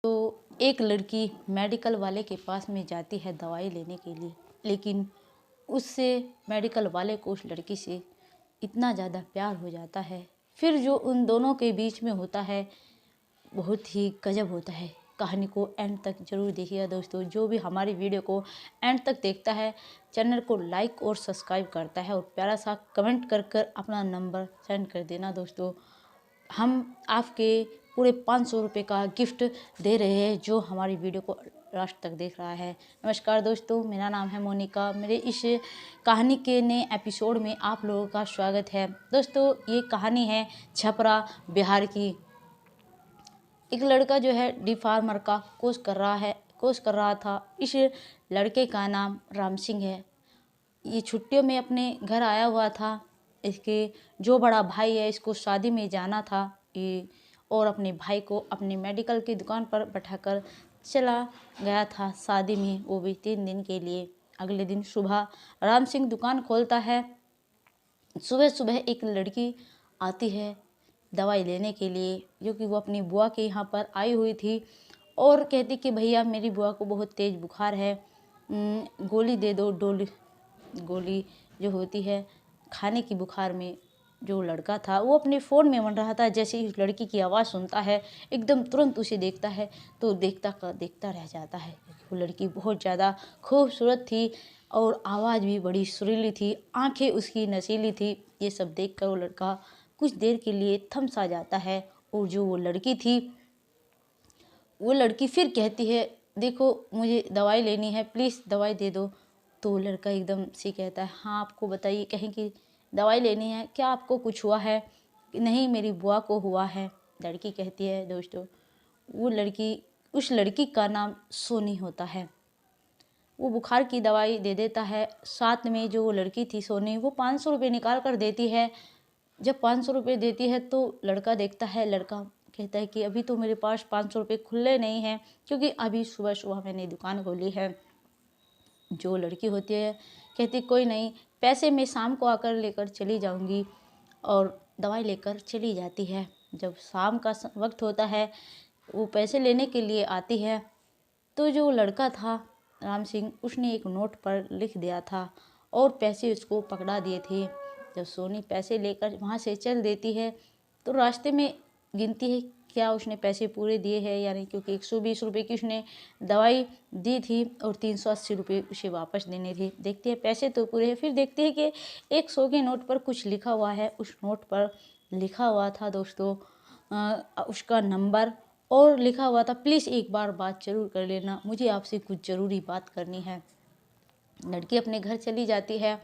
तो एक लड़की मेडिकल वाले के पास में जाती है दवाई लेने के लिए, लेकिन उससे मेडिकल वाले को उस लड़की से इतना ज़्यादा प्यार हो जाता है। फिर जो उन दोनों के बीच में होता है बहुत ही गजब होता है। कहानी को एंड तक ज़रूर देखिएगा दोस्तों। जो भी हमारी वीडियो को एंड तक देखता है, चैनल को लाइक और सब्सक्राइब करता है और प्यारा सा कमेंट कर कर अपना नंबर सेंड कर देना दोस्तों। हम आपके पूरे 500 रुपये का गिफ्ट दे रहे हैं जो हमारी वीडियो को लास्ट तक देख रहा है। नमस्कार दोस्तों, मेरा नाम है मोनिका। मेरे इस कहानी के नए एपिसोड में आप लोगों का स्वागत है। दोस्तों, ये कहानी है छपरा बिहार की। एक लड़का जो है डी फार्मर का कोर्स कर रहा था। इस लड़के का नाम राम सिंह है। ये छुट्टियों में अपने घर आया हुआ था। इसके जो बड़ा भाई है, इसको शादी में जाना था ये, और अपने भाई को अपनी मेडिकल की दुकान पर बैठाकर चला गया था शादी में, वो भी 3 दिन के लिए। अगले दिन सुबह राम सिंह दुकान खोलता है। सुबह सुबह एक लड़की आती है दवाई लेने के लिए, जो कि वो अपनी बुआ के यहाँ पर आई हुई थी, और कहती कि भैया मेरी बुआ को बहुत तेज़ बुखार है, गोली दे दो। गोली जो होती है खाने की बुखार में। जो लड़का था वो अपने फ़ोन में बन रहा था। जैसे ही उस लड़की की आवाज़ सुनता है, एकदम तुरंत उसे देखता है तो देखता का देखता रह जाता है। वो लड़की बहुत ज़्यादा खूबसूरत थी और आवाज़ भी बड़ी सुरीली थी, आंखें उसकी नशीली थी। ये सब देखकर वो लड़का कुछ देर के लिए थम सा जाता है। और जो वो लड़की थी, वो लड़की फिर कहती है, देखो मुझे दवाई लेनी है, प्लीज़ दवाई दे दो। तो लड़का एकदम से कहता है, हाँ आपको बताइए, कहीं की दवाई लेनी है, क्या आपको कुछ हुआ है? नहीं, मेरी बुआ को हुआ है। लड़की कहती है दोस्तों, उस लड़की का नाम सोनी होता है। वो बुखार की दवाई दे देता है। साथ में जो वो लड़की थी सोनी, वो 500 रुपये निकाल कर देती है। जब 500 रुपये देती है तो लड़का देखता है, लड़का कहता है कि अभी तो मेरे पास 500 रुपये खुले नहीं हैं, क्योंकि अभी सुबह सुबह मैंने दुकान खोली है। जो लड़की होती है कहती, कोई नहीं, पैसे मैं शाम को आकर लेकर चली जाऊंगी, और दवाई लेकर चली जाती है। जब शाम का वक्त होता है, वो पैसे लेने के लिए आती है, तो जो लड़का था राम सिंह, उसने एक नोट पर लिख दिया था और पैसे उसको पकड़ा दिए थे। जब सोनी पैसे लेकर वहाँ से चल देती है तो रास्ते में गिनती है क्या उसने पैसे पूरे दिए हैं या नहीं, क्योंकि 120 रुपये की उसने दवाई दी थी और 380 रुपये उसे वापस देने थे। देखती है पैसे तो पूरे हैं, फिर देखती है कि 100 के नोट पर कुछ लिखा हुआ है। उस नोट पर लिखा हुआ था दोस्तों उसका नंबर, और लिखा हुआ था, प्लीज़ एक बार बात ज़रूर कर लेना, मुझे आपसे कुछ ज़रूरी बात करनी है। लड़की अपने घर चली जाती है,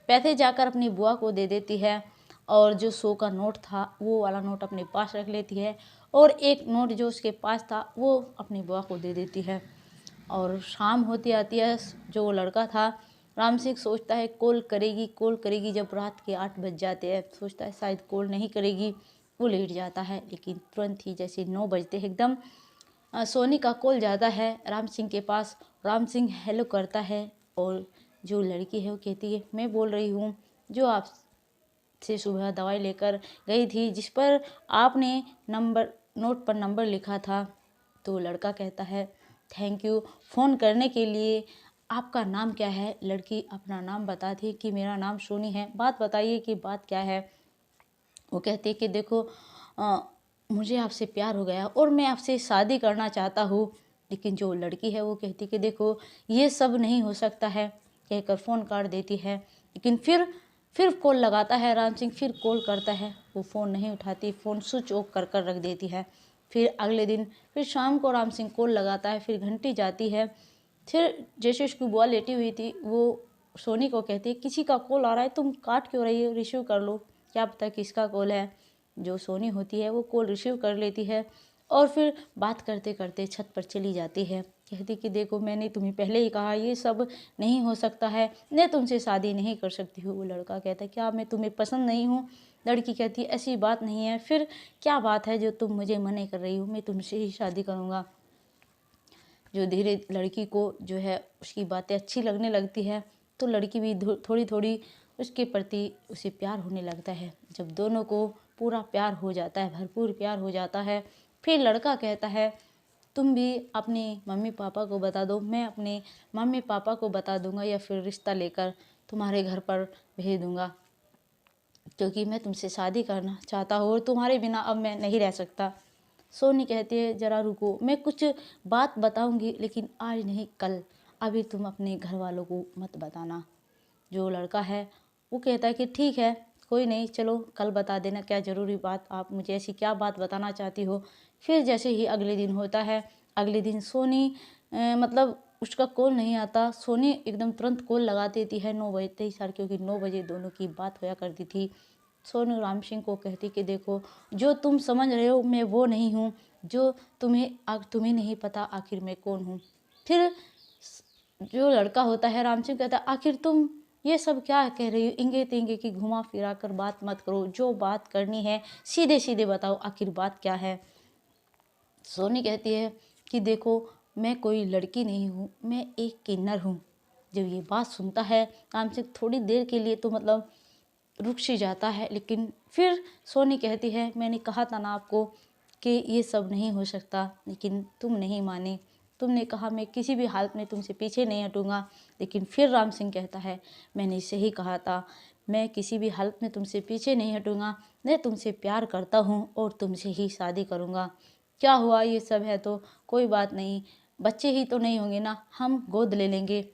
पैसे जाकर अपनी बुआ को दे देती है, और जो 100 का नोट था वो वाला नोट अपने पास रख लेती है, और एक नोट जो उसके पास था वो अपनी बुआ को दे देती है। और शाम होती आती है। जो लड़का था राम सिंह सोचता है कॉल करेगी। जब रात के 8 बज जाते हैं, सोचता है शायद कॉल नहीं करेगी, वो लेट जाता है। लेकिन तुरंत ही जैसे 9 बजते हैं, एकदम सोनी का कॉल जाता है राम सिंह के पास। राम सिंह हेलो करता है, और जो लड़की है वो कहती है, मैं बोल रही हूँ, जो आपसे सुबह दवाई लेकर गई थी, जिस पर आपने नोट पर नंबर लिखा था। तो लड़का कहता है, थैंक यू फ़ोन करने के लिए। आपका नाम क्या है? लड़की अपना नाम बताती है कि मेरा नाम सोनी है। बात बताइए कि बात क्या है? वो कहती है कि देखो मुझे आपसे प्यार हो गया और मैं आपसे शादी करना चाहता हूँ। लेकिन जो लड़की है वो कहती है कि देखो ये सब नहीं हो सकता है, कहकर फ़ोन काट देती है। लेकिन फिर कॉल लगाता है राम सिंह, फिर कॉल करता है, वो फ़ोन नहीं उठाती, फ़ोन स्विच ऑफ कर कर रख देती है। फिर अगले दिन फिर शाम को राम सिंह कॉल लगाता है, फिर घंटी जाती है। फिर जैसे उसकी बुआ लेटी हुई थी, वो सोनी को कहती है, किसी का कॉल आ रहा है, तुम काट क्यों रही हो, रिसीव कर लो, क्या पता किसका कॉल है। जो सोनी होती है वो कॉल रिसीव कर लेती है, और फिर बात करते करते छत पर चली जाती है। कहती कि देखो मैंने तुम्हें पहले ही कहा ये सब नहीं हो सकता है, मैं तुमसे शादी नहीं कर सकती हूँ। वो लड़का कहता है, क्या मैं तुम्हें पसंद नहीं हूँ? लड़की कहती है, ऐसी बात नहीं है, फिर क्या बात है जो तुम मुझे मना कर रही हो, मैं तुमसे ही शादी करूँगा। जो धीरे लड़की को जो है उसकी बातें अच्छी लगने लगती है, तो लड़की भी थोड़ी थोड़ी उसके प्रति उसे प्यार होने लगता है। जब दोनों को पूरा प्यार हो जाता है, भरपूर प्यार हो जाता है, फिर लड़का कहता है, तुम भी अपने मम्मी पापा को बता दो, मैं अपने मम्मी पापा को बता दूंगा या फिर रिश्ता लेकर तुम्हारे घर पर भेज दूंगा, क्योंकि मैं तुमसे शादी करना चाहता हूँ और तुम्हारे बिना अब मैं नहीं रह सकता। सोनी कहती है ज़रा रुको, मैं कुछ बात बताऊंगी लेकिन आज नहीं कल, अभी तुम अपने घर वालों को मत बताना। जो लड़का है वो कहता है कि ठीक है, कोई नहीं, चलो कल बता देना, क्या ज़रूरी बात, आप मुझे ऐसी क्या बात बताना चाहती हो। फिर जैसे ही अगले दिन होता है, अगले दिन सोनी मतलब उसका कॉल नहीं आता, सोनी एकदम तुरंत कॉल लगा देती है 9 बजते ही सर, क्योंकि 9 बजे दोनों की बात होया करती थी। सोनू राम सिंह को कहती कि देखो, जो तुम समझ रहे हो मैं वो नहीं हूँ, जो तुम्हें नहीं पता आखिर मैं कौन हूँ। फिर जो लड़का होता है राम सिंह कहता है आखिर तुम ये सब क्या कह रही हो, इंगे तिंगे की घुमा फिरा कर बात मत करो, जो बात करनी है सीधे सीधे बताओ, आखिर बात क्या है। सोनी कहती है कि देखो, मैं कोई लड़की नहीं हूँ, मैं एक किन्नर हूँ। जब ये बात सुनता है राम सिंह थोड़ी देर के लिए तो मतलब रुक सी जाता है, लेकिन फिर सोनी कहती है मैंने कहा था ना आपको कि ये सब नहीं हो सकता, लेकिन तुम नहीं माने, तुमने कहा मैं किसी भी हालत में तुमसे पीछे नहीं हटूंगा। लेकिन फिर राम सिंह कहता है मैंने सही कहा था, मैं किसी भी हालत में तुमसे पीछे नहीं हटूंगा, मैं तुमसे प्यार करता हूँ और तुमसे ही शादी करूँगा। क्या हुआ, ये सब है तो कोई बात नहीं, बच्चे ही तो नहीं होंगे ना, हम गोद ले लेंगे।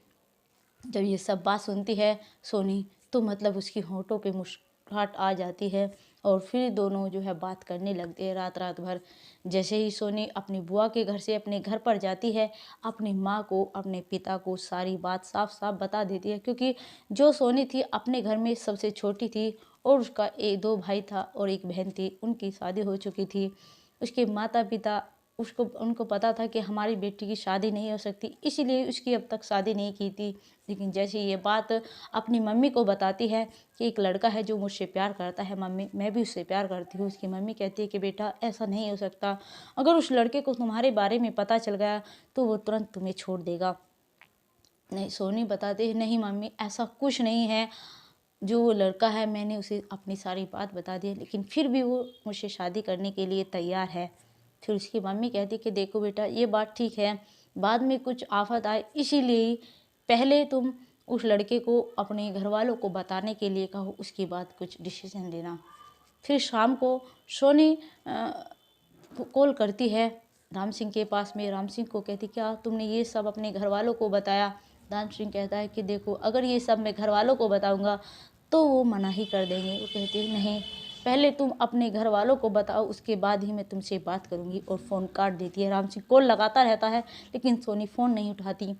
जब ये सब बात सुनती है सोनी तो मतलब उसकी होंठों पे मुस्कुराहट आ जाती है और फिर दोनों जो है बात करने लगते हैं रात रात भर। जैसे ही सोनी अपनी बुआ के घर से अपने घर पर जाती है, अपनी माँ को अपने पिता को सारी बात साफ साफ बता देती है, क्योंकि जो सोनी थी अपने घर में सबसे छोटी थी और उसका एक 2 भाई था और एक बहन थी, उनकी शादी हो चुकी थी। उसके माता पिता उनको पता था कि हमारी बेटी की शादी नहीं हो सकती, इसीलिए उसकी अब तक शादी नहीं की थी। लेकिन जैसे ये बात अपनी मम्मी को बताती है कि एक लड़का है जो मुझसे प्यार करता है, मम्मी मैं भी उससे प्यार करती हूँ, उसकी मम्मी कहती है कि बेटा ऐसा नहीं हो सकता, अगर उस लड़के को तुम्हारे बारे में पता चल गया तो वो तुरंत तुम्हें छोड़ देगा। नहीं, सोनी बताती है नहीं मम्मी ऐसा कुछ नहीं है, जो वो लड़का है मैंने उसे अपनी सारी बात बता दी है, लेकिन फिर भी वो मुझसे शादी करने के लिए तैयार है। फिर उसकी मम्मी कहती कि देखो बेटा ये बात ठीक है, बाद में कुछ आफत आए इसीलिए पहले तुम उस लड़के को अपने घर वालों को बताने के लिए कहो, उसके बाद कुछ डिसीजन लेना। फिर शाम को सोनी कॉल करती है राम सिंह के पास में, राम सिंह को कहती क्या तुमने ये सब अपने घर वालों को बताया। राम सिंह कहता है कि देखो, अगर ये सब मैं घर वालों को बताऊंगा तो वो मना ही कर देंगे। वो कहती है नहीं, पहले तुम अपने घर वालों को बताओ, उसके बाद ही मैं तुमसे बात करूंगी, और फ़ोन काट देती है। राम सिंह कॉल लगाता रहता है लेकिन सोनी फ़ोन नहीं उठाती।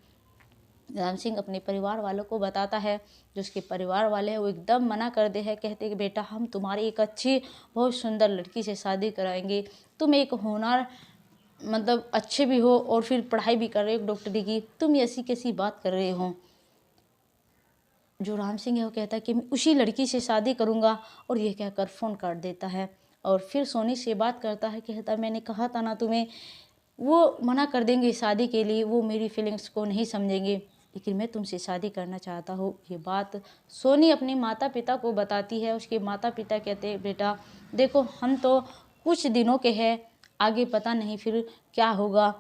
राम सिंह अपने परिवार वालों को बताता है, जो उसके परिवार वाले हैं वो एकदम मना कर दे है, कहते कि बेटा हम तुम्हारी एक अच्छी बहुत सुंदर लड़की से शादी कराएंगे, तुम एक होनहार मतलब अच्छे भी हो और फिर पढ़ाई भी कर रहे हो डॉक्टरी की, तुम ऐसी कैसी बात कर रहे हो। जो राम सिंह है वो कहता है कि मैं उसी लड़की से शादी करूँगा, और ये कहकर फ़ोन काट देता है। और फिर सोनी से बात करता है, कहता है मैंने कहा था ना तुम्हें, वो मना कर देंगे शादी के लिए, वो मेरी फीलिंग्स को नहीं समझेंगे, लेकिन मैं तुमसे शादी करना चाहता हूँ। ये बात सोनी अपने माता पिता को बताती है। उसके माता पिता कहते हैं बेटा देखो, हम तो कुछ दिनों के हैं, आगे पता नहीं फिर क्या होगा,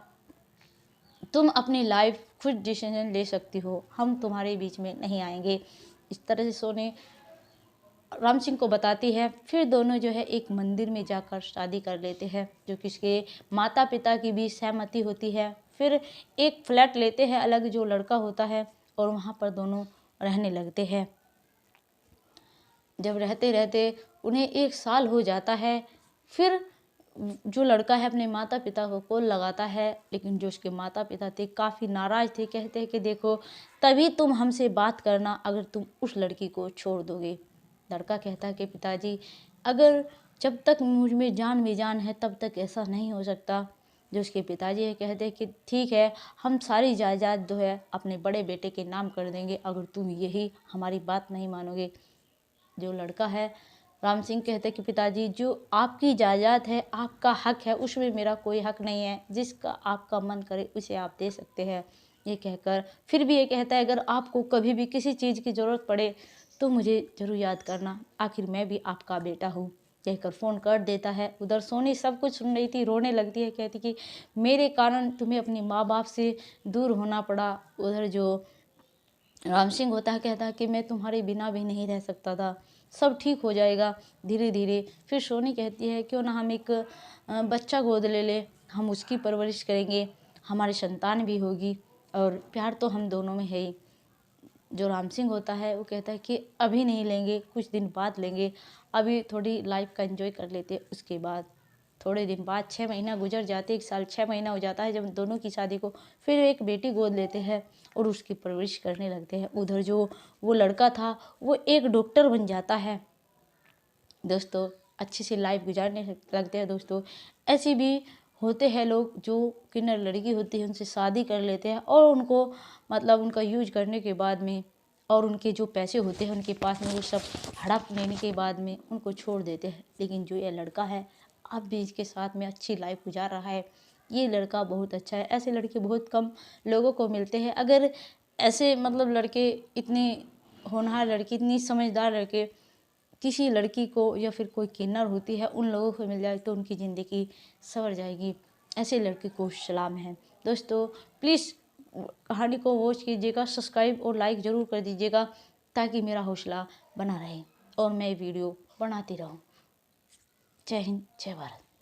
तुम अपनी लाइफ खुद डिसीजन ले सकती हो, हम तुम्हारे बीच में नहीं आएंगे। इस तरह से सोनी राम सिंह को बताती है। फिर दोनों जो है एक मंदिर में जाकर शादी कर लेते हैं, जो कि उसके माता पिता की भी सहमति होती है। फिर एक फ्लैट लेते हैं अलग, जो लड़का होता है, और वहाँ पर दोनों रहने लगते हैं। जब रहते रहते उन्हें 1 साल हो जाता है, फिर जो लड़का है अपने माता पिता को कॉल लगाता है, लेकिन जो उसके माता पिता थे काफ़ी नाराज़ थे, कहते हैं कि देखो तभी तुम हमसे बात करना अगर तुम उस लड़की को छोड़ दोगे। लड़का कहता है कि पिताजी अगर जब तक मुझ में जान है तब तक ऐसा नहीं हो सकता। जो उसके पिताजी है कहते हैं कि ठीक है, हम सारी जायदाद जो है अपने बड़े बेटे के नाम कर देंगे अगर तुम यही हमारी बात नहीं मानोगे। जो लड़का है राम सिंह कहते कि पिताजी जो आपकी जायदाद है, आपका हक है, उसमें मेरा कोई हक नहीं है, जिसका आपका मन करे उसे आप दे सकते हैं। ये कहकर फिर भी ये कहता है अगर आपको कभी भी किसी चीज़ की ज़रूरत पड़े तो मुझे ज़रूर याद करना, आखिर मैं भी आपका बेटा हूँ। कहकर फ़ोन काट देता है। उधर सोनी सब कुछ सुन रही थी, रोने लगती है, कहती कि मेरे कारण तुम्हें अपने माँ बाप से दूर होना पड़ा। उधर जो राम सिंह होता है, कहता है कि मैं तुम्हारे बिना भी नहीं रह सकता था, सब ठीक हो जाएगा धीरे धीरे। फिर सोनी कहती है क्यों ना हम एक बच्चा गोद ले ले, हम उसकी परवरिश करेंगे, हमारी संतान भी होगी और प्यार तो हम दोनों में है ही। जो राम सिंह होता है वो कहता है कि अभी नहीं लेंगे, कुछ दिन बाद लेंगे, अभी थोड़ी लाइफ का एंजॉय कर लेते। उसके बाद थोड़े दिन बाद 6 महीना गुजर जाते, 1 साल 6 महीना हो जाता है जब दोनों की शादी को। फिर एक बेटी गोद लेते हैं और उसकी परवरिश करने लगते हैं। उधर जो वो लड़का था वो एक डॉक्टर बन जाता है। दोस्तों अच्छी सी लाइफ गुजारने लगते हैं। दोस्तों ऐसे भी होते हैं लोग जो किन्नर लड़की होती है उनसे शादी कर लेते हैं और उनको मतलब उनका यूज करने के बाद में और उनके जो पैसे होते हैं उनके पास में वो सब हड़प लेने के बाद में उनको छोड़ देते हैं। लेकिन जो ये लड़का है अब भी इसके साथ में अच्छी लाइफ गुजार रहा है। ये लड़का बहुत अच्छा है। ऐसे लड़के बहुत कम लोगों को मिलते हैं। अगर ऐसे मतलब लड़के इतने होनहार लड़की, इतनी समझदार लड़के किसी लड़की को या फिर कोई किन्नर होती है उन लोगों को मिल जाए तो उनकी ज़िंदगी संवर जाएगी। ऐसे लड़के को सलाम है। दोस्तों प्लीज़ कहानी को वॉच कीजिएगा, सब्सक्राइब और लाइक ज़रूर कर दीजिएगा ताकि मेरा हौसला बना रहे और मैं वीडियो बनाती रहूँ। जय हिंद, जय भारत।